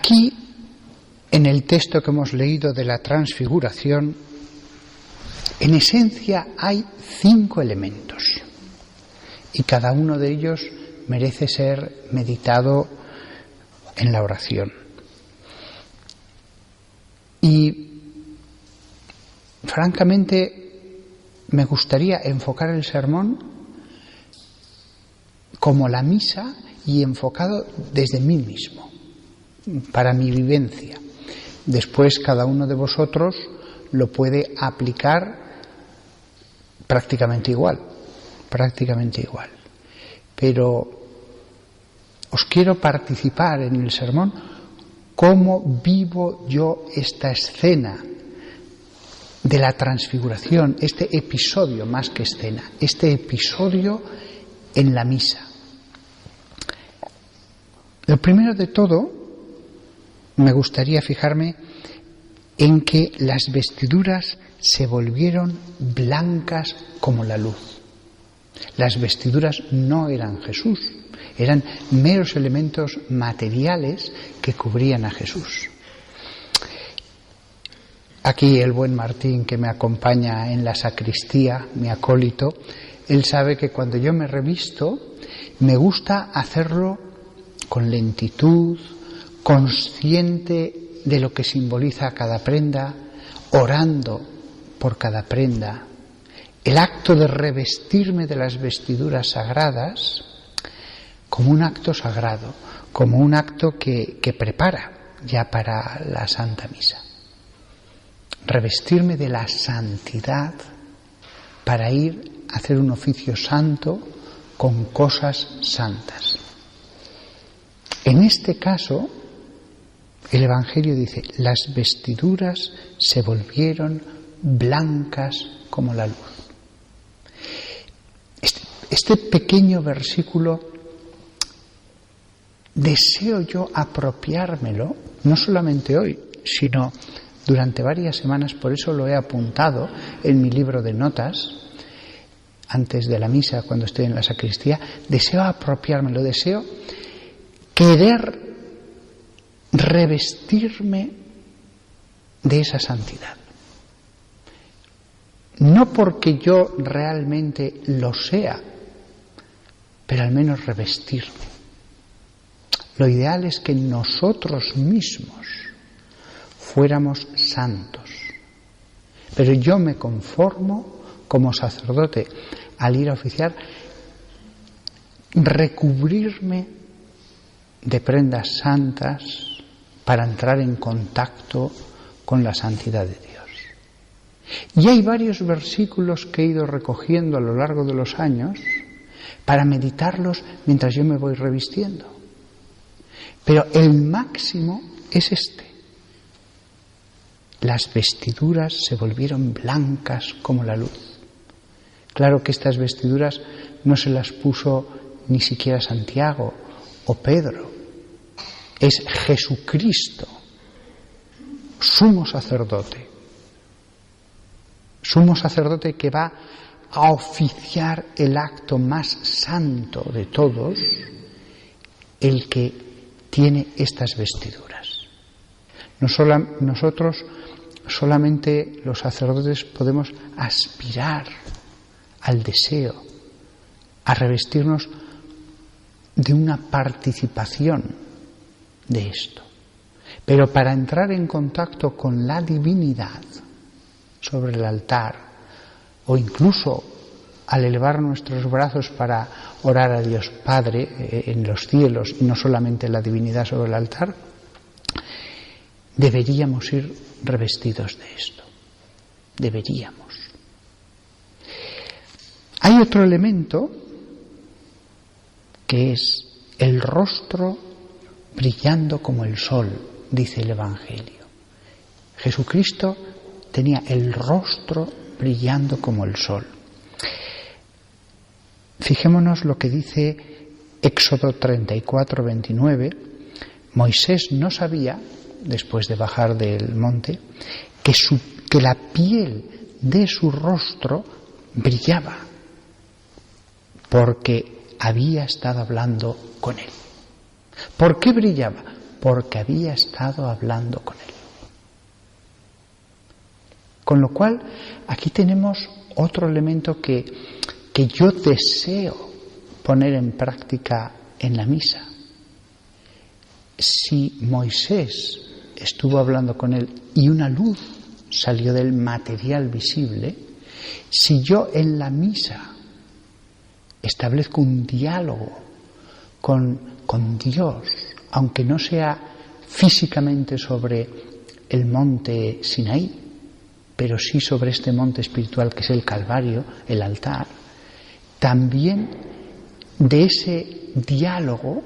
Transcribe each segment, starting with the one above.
Aquí, en el texto que hemos leído de la transfiguración, en esencia hay 5 elementos y cada uno de ellos merece ser meditado en la oración. Y francamente me gustaría enfocar el sermón como la misa y enfocado desde mí mismo, para mi vivencia. Después cada uno de vosotros lo puede aplicar prácticamente igual. Pero os quiero participar en el sermón cómo vivo yo esta escena de la transfiguración, este episodio más que escena, este episodio en la misa. Lo primero de todo, me gustaría fijarme en que las vestiduras se volvieron blancas como la luz. Las vestiduras no eran Jesús, eran meros elementos materiales que cubrían a Jesús. Aquí el buen Martín, que me acompaña en la sacristía, mi acólito, él sabe que cuando yo me revisto, me gusta hacerlo con lentitud, consciente de lo que simboliza cada prenda, orando por cada prenda. El acto de revestirme de las vestiduras sagradas como un acto sagrado, como un acto que prepara ya para la Santa Misa. Revestirme de la santidad para ir a hacer un oficio santo con cosas santas. En este caso, el Evangelio dice, las vestiduras se volvieron blancas como la luz. Este pequeño versículo deseo yo apropiármelo, no solamente hoy, sino durante varias semanas, por eso lo he apuntado en mi libro de notas, antes de la misa, cuando estoy en la sacristía, deseo apropiármelo, deseo querer revestirme de esa santidad. No porque yo realmente lo sea, pero al menos revestirme. Lo ideal es que nosotros mismos fuéramos santos. Pero yo me conformo como sacerdote al ir a oficiar, recubrirme de prendas santas para entrar en contacto con la santidad de Dios. Y hay varios versículos que he ido recogiendo a lo largo de los años para meditarlos mientras yo me voy revistiendo. Pero el máximo es este. Las vestiduras se volvieron blancas como la luz. Claro que estas vestiduras no se las puso ni siquiera Santiago o Pedro. Es Jesucristo, sumo sacerdote. Sumo sacerdote que va a oficiar el acto más santo de todos, el que tiene estas vestiduras. Nosotros solamente los sacerdotes podemos aspirar al deseo, a revestirnos de una participación de esto. Pero para entrar en contacto con la divinidad sobre el altar, o incluso al elevar nuestros brazos para orar a Dios Padre en los cielos y no solamente la divinidad sobre el altar, deberíamos ir revestidos de esto. Deberíamos. Hay otro elemento que es el rostro brillando como el sol, dice el Evangelio. Jesucristo tenía el rostro brillando como el sol. Fijémonos lo que dice Éxodo 34, 29. Moisés no sabía, después de bajar del monte, que la piel de su rostro brillaba, porque había estado hablando con él. ¿Por qué brillaba? porque había estado hablando con él. Con lo cual, aquí tenemos otro elemento que yo deseo poner en práctica en la misa. Si Moisés estuvo hablando con él y una luz salió del material visible, si yo en la misa establezco un diálogo con Dios, aunque no sea físicamente sobre el monte Sinaí, pero sí sobre este monte espiritual que es el Calvario, el altar, también de ese diálogo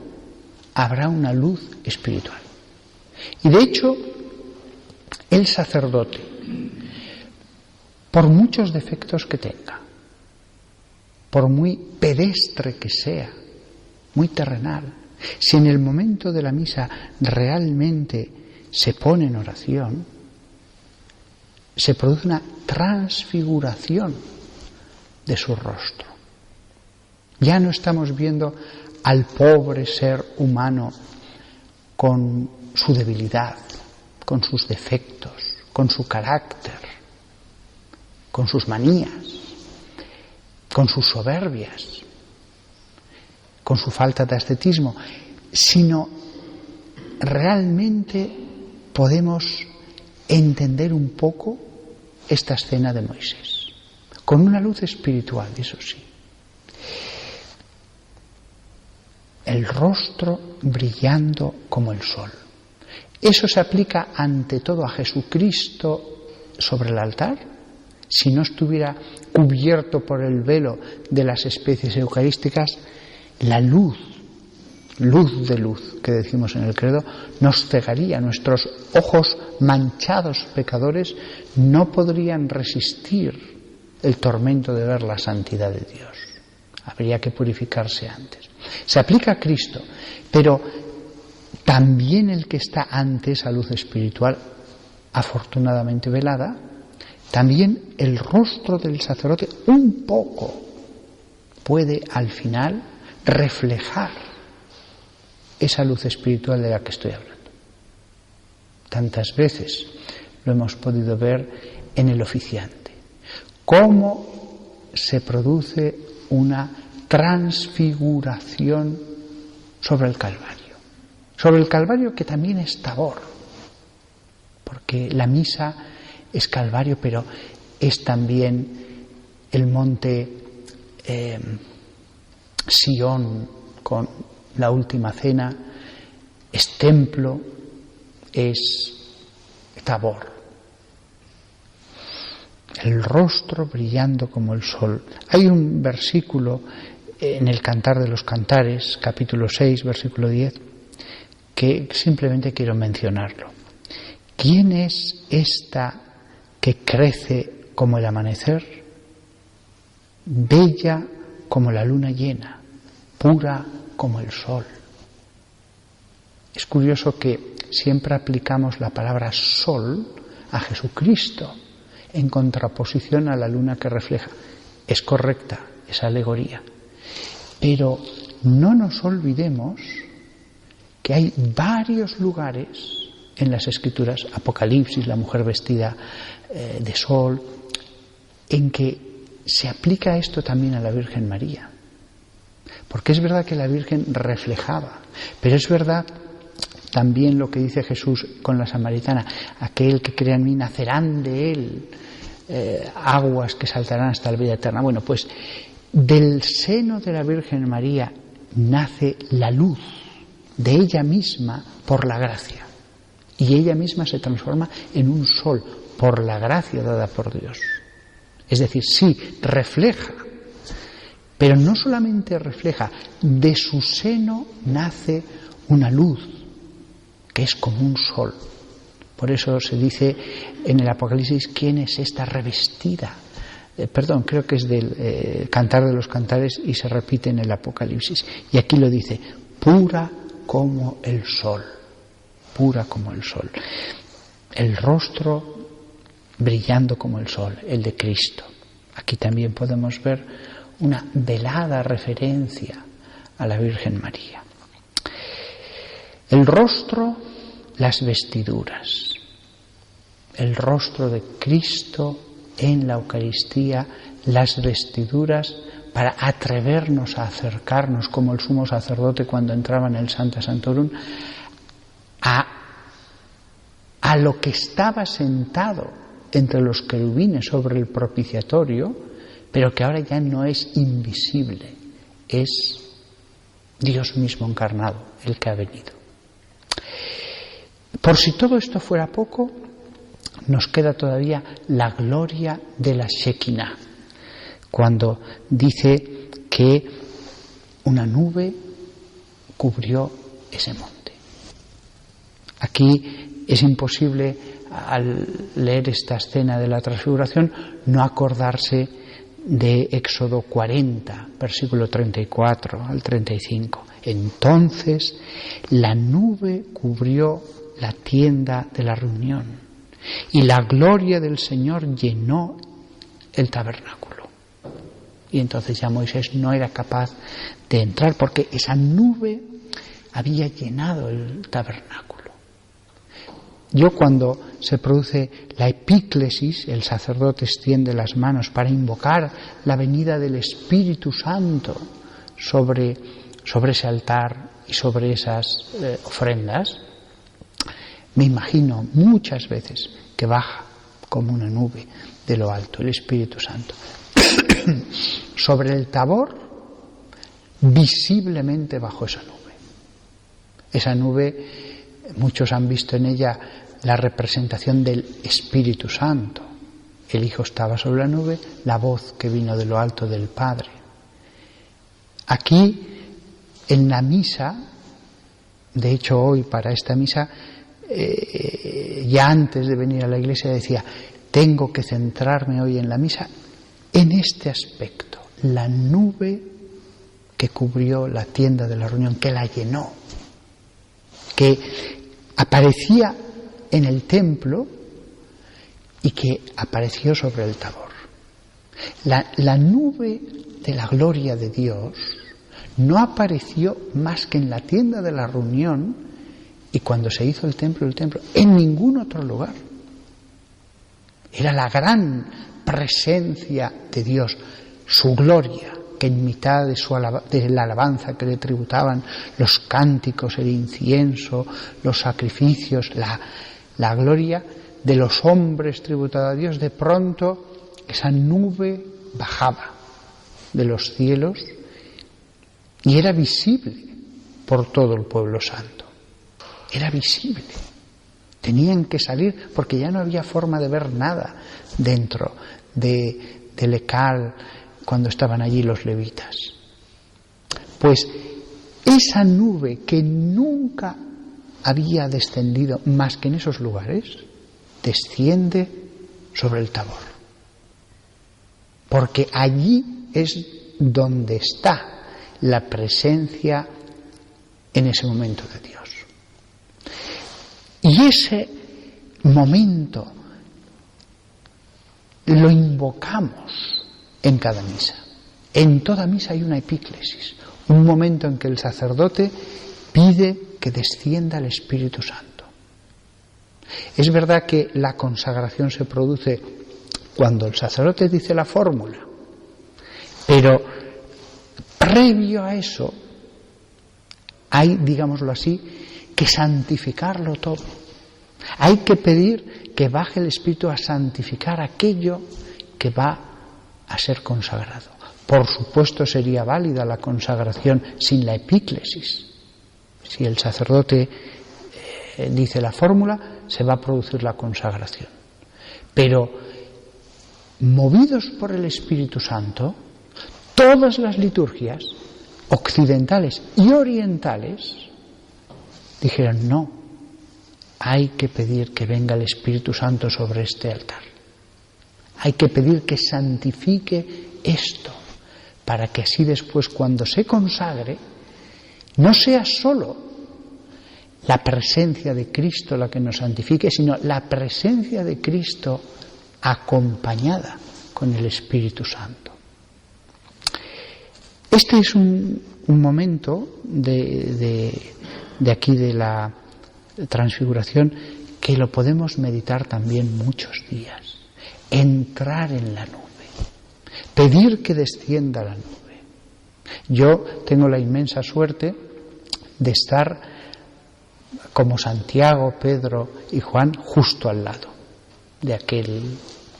habrá una luz espiritual. Y de hecho, el sacerdote, por muchos defectos que tenga, por muy pedestre que sea, muy terrenal, si en el momento de la misa realmente se pone en oración, se produce una transfiguración de su rostro. Ya no estamos viendo al pobre ser humano con su debilidad, con sus defectos, con su carácter, con sus manías, con sus soberbias, con su falta de ascetismo, sino realmente podemos entender un poco esta escena de Moisés, con una luz espiritual, eso sí. El rostro brillando como el sol. Eso se aplica ante todo a Jesucristo sobre el altar. Si no estuviera cubierto por el velo de las especies eucarísticas, la luz de luz que decimos en el credo, nos cegaría. Nuestros ojos manchados pecadores no podrían resistir el tormento de ver la santidad de Dios. Habría que purificarse antes. Se aplica a Cristo, pero también el que está ante esa luz espiritual, afortunadamente velada, también el rostro del sacerdote un poco puede al final reflejar esa luz espiritual de la que estoy hablando. Tantas veces lo hemos podido ver en el oficiante. Cómo se produce una transfiguración sobre el Calvario. Sobre el Calvario, que también es Tabor, porque la misa es Calvario, pero es también el monte Sión con la última cena, es templo, es Tabor. El rostro brillando como el sol. Hay un versículo en el Cantar de los Cantares, capítulo 6, versículo 10, que simplemente quiero mencionarlo. ¿Quién es esta que crece como el amanecer, bella como la luna llena, pura como el sol? Es curioso que siempre aplicamos la palabra sol a Jesucristo en contraposición a la luna que refleja. Es correcta esa alegoría, pero no nos olvidemos que hay varios lugares en las Escrituras, Apocalipsis, la mujer vestida de sol, en que se aplica esto también a la Virgen María. Porque es verdad que la Virgen reflejaba, pero es verdad también lo que dice Jesús con la samaritana: aquel que crea en mí, nacerán de él aguas que saltarán hasta la vida eterna. Bueno, pues del seno de la Virgen María nace la luz de ella misma por la gracia, y ella misma se transforma en un sol por la gracia dada por Dios. Es decir, sí, refleja, pero no solamente refleja, de su seno nace una luz que es como un sol. Por eso se dice en el Apocalipsis: ¿quién es esta revestida? Creo que es del Cantar de los Cantares, y se repite en el Apocalipsis. Y aquí lo dice: pura como el sol, pura como el sol. El rostro brillando como el sol, el de Cristo. Aquí también podemos ver una velada referencia a la Virgen María. El rostro las vestiduras. El rostro de Cristo en la Eucaristía, las vestiduras para atrevernos a acercarnos, como el sumo sacerdote cuando entraba en el Sancta Sanctorum, a lo que estaba sentado entre los querubines sobre el propiciatorio, pero que ahora ya no es invisible, es Dios mismo encarnado el que ha venido. Por si todo esto fuera poco, nos queda todavía la gloria de la Shekinah, cuando dice que una nube cubrió ese monte. Aquí es imposible, al leer esta escena de la transfiguración, no acordarse de Éxodo 40, versículo 34 al 35. Entonces la nube cubrió la tienda de la reunión y la gloria del Señor llenó el tabernáculo. Y entonces ya Moisés no era capaz de entrar porque esa nube había llenado el tabernáculo. Yo, cuando se produce la epíclesis, el sacerdote extiende las manos para invocar la venida del Espíritu Santo sobre ese altar y sobre esas ofrendas, me imagino muchas veces que baja como una nube de lo alto el Espíritu Santo sobre el Tabor, visiblemente bajo esa nube. Esa nube, muchos han visto en ella la representación del Espíritu Santo. El Hijo estaba sobre la nube, la voz que vino de lo alto del Padre. Aquí, en la misa, de hecho hoy para esta misa, ya antes de venir a la iglesia decía, tengo que centrarme hoy en la misa en este aspecto, la nube que cubrió la tienda de la reunión, que la llenó, que aparecía en el templo y que apareció sobre el Tabor. La nube de la gloria de Dios no apareció más que en la tienda de la reunión y cuando se hizo el templo, en ningún otro lugar. Era la gran presencia de Dios, su gloria, que en mitad de la alabanza que le tributaban los cánticos, el incienso, los sacrificios, la gloria de los hombres tributada a Dios, de pronto esa nube bajaba de los cielos y era visible por todo el pueblo santo. Era visible. Tenían que salir porque ya no había forma de ver nada dentro del Ecal cuando estaban allí los levitas. Pues esa nube que nunca había descendido más que en esos lugares, desciende sobre el Tabor. Porque allí es donde está la presencia en ese momento de Dios. Y ese momento lo invocamos en cada misa. En toda misa hay una epíclesis, un momento en que el sacerdote pide que descienda el Espíritu Santo. Es verdad que la consagración se produce cuando el sacerdote dice la fórmula, pero previo a eso hay, digámoslo así, que santificarlo todo. Hay que pedir que baje el Espíritu a santificar aquello que va a ser consagrado. Por supuesto sería válida la consagración sin la epíclesis. Si el sacerdote dice la fórmula, se va a producir la consagración. Pero, movidos por el Espíritu Santo, todas las liturgias occidentales y orientales dijeron no, hay que pedir que venga el Espíritu Santo sobre este altar. Hay que pedir que santifique esto, para que así después, cuando se consagre, no sea solo la presencia de Cristo la que nos santifique, sino la presencia de Cristo acompañada con el Espíritu Santo. Este es un momento de aquí de la transfiguración, que lo podemos meditar también muchos días. Entrar en la nube, pedir que descienda la nube. Yo tengo la inmensa suerte de estar como Santiago, Pedro y Juan justo al lado de aquel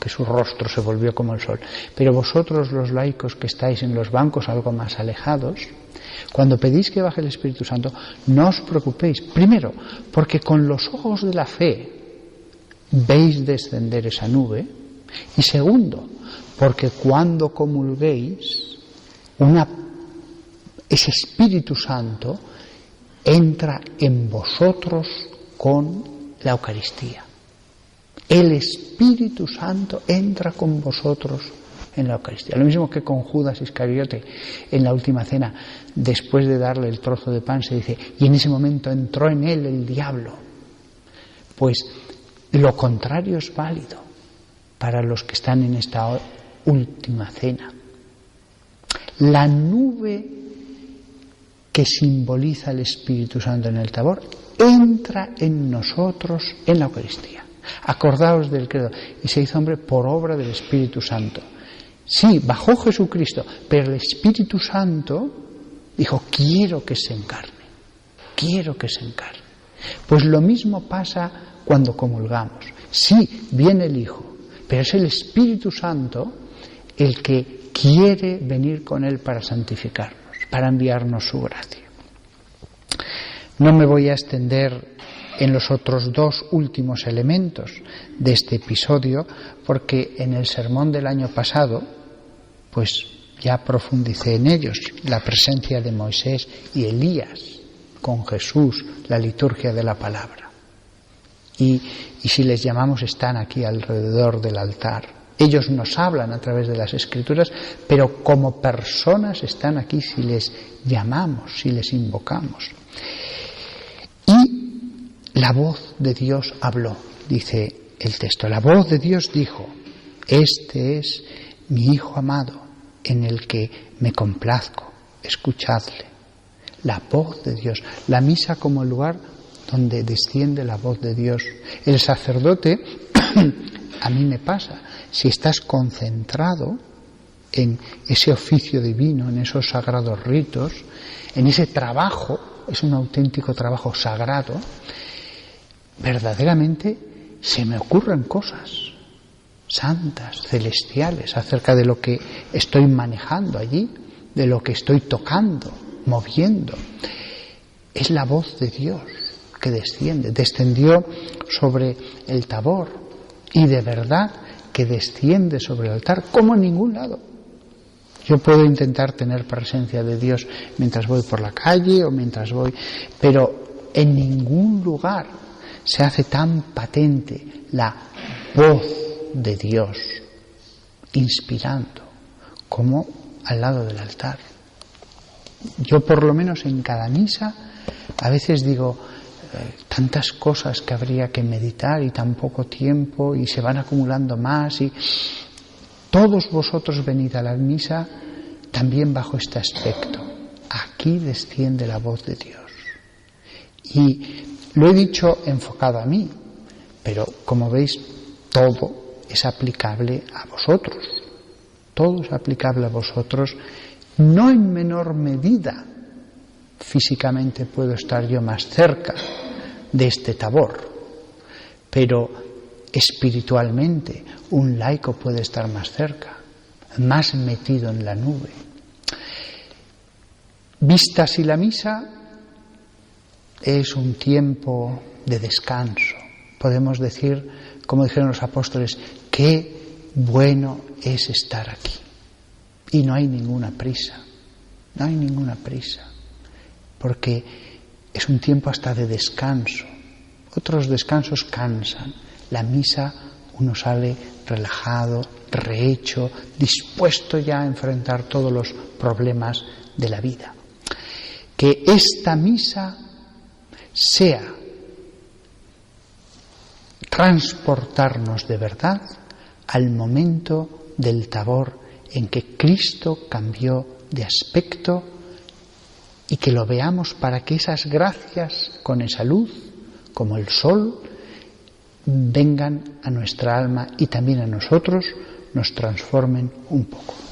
que su rostro se volvió como el sol. Pero vosotros, los laicos que estáis en los bancos algo más alejados, cuando pedís que baje el Espíritu Santo, no os preocupéis. Primero, porque con los ojos de la fe veis descender esa nube. Y segundo, porque cuando comulguéis, ese Espíritu Santo entra en vosotros con la Eucaristía. El Espíritu Santo entra con vosotros en la Eucaristía. Lo mismo que con Judas Iscariote en la última cena, después de darle el trozo de pan, se dice, y en ese momento entró en él el diablo. Pues lo contrario es válido para los que están en esta última cena. La nube que simboliza el Espíritu Santo en el Tabor entra en nosotros en la Eucaristía. Acordaos del credo, y se hizo hombre por obra del Espíritu Santo. Sí, bajó Jesucristo, pero el Espíritu Santo dijo, quiero que se encarne, quiero que se encarne. Pues lo mismo pasa cuando comulgamos. Sí, viene el Hijo, pero es el Espíritu Santo el que quiere venir con él para santificarnos, para enviarnos su gracia. No me voy a extender en los otros dos últimos elementos de este episodio, porque en el sermón del año pasado, pues ya profundicé en ellos, la presencia de Moisés y Elías con Jesús, la liturgia de la palabra. Y si les llamamos, están aquí alrededor del altar. Ellos nos hablan a través de las Escrituras, pero como personas están aquí si les llamamos, si les invocamos. Y la voz de Dios habló, dice el texto. La voz de Dios dijo, este es mi Hijo amado, en el que me complazco, escuchadle. La voz de Dios, la misa como lugar donde desciende la voz de Dios. El sacerdote, a mí me pasa, si estás concentrado en ese oficio divino, en esos sagrados ritos, en ese trabajo, es un auténtico trabajo sagrado, verdaderamente se me ocurren cosas santas, celestiales, acerca de lo que estoy manejando allí, de lo que estoy tocando, moviendo. Es la voz de Dios que desciende. Descendió sobre el Tabor y de verdad que desciende sobre el altar como en ningún lado. Yo puedo intentar tener presencia de Dios mientras voy por la calle o mientras voy, pero en ningún lugar se hace tan patente la voz de Dios inspirando como al lado del altar. Yo por lo menos en cada misa a veces digo tantas cosas que habría que meditar y tan poco tiempo y se van acumulando más, y todos vosotros venid a la misa también bajo este aspecto. Aquí desciende la voz de Dios. Y lo he dicho enfocado a mí, pero como veis todo es aplicable a vosotros. Todo es aplicable a vosotros, no en menor medida. Físicamente puedo estar yo más cerca de este Tabor, pero espiritualmente un laico puede estar más cerca, más metido en la nube. Vista así la misa, es un tiempo de descanso. Podemos decir, como dijeron los apóstoles, qué bueno es estar aquí. Y no hay ninguna prisa, no hay ninguna prisa, porque es un tiempo hasta de descanso. Otros descansos cansan. La misa uno sale relajado, rehecho, dispuesto ya a enfrentar todos los problemas de la vida. Que esta misa sea transportarnos de verdad al momento del Tabor en que Cristo cambió de aspecto, y que lo veamos para que esas gracias, con esa luz, como el sol, vengan a nuestra alma y también a nosotros, nos transformen un poco.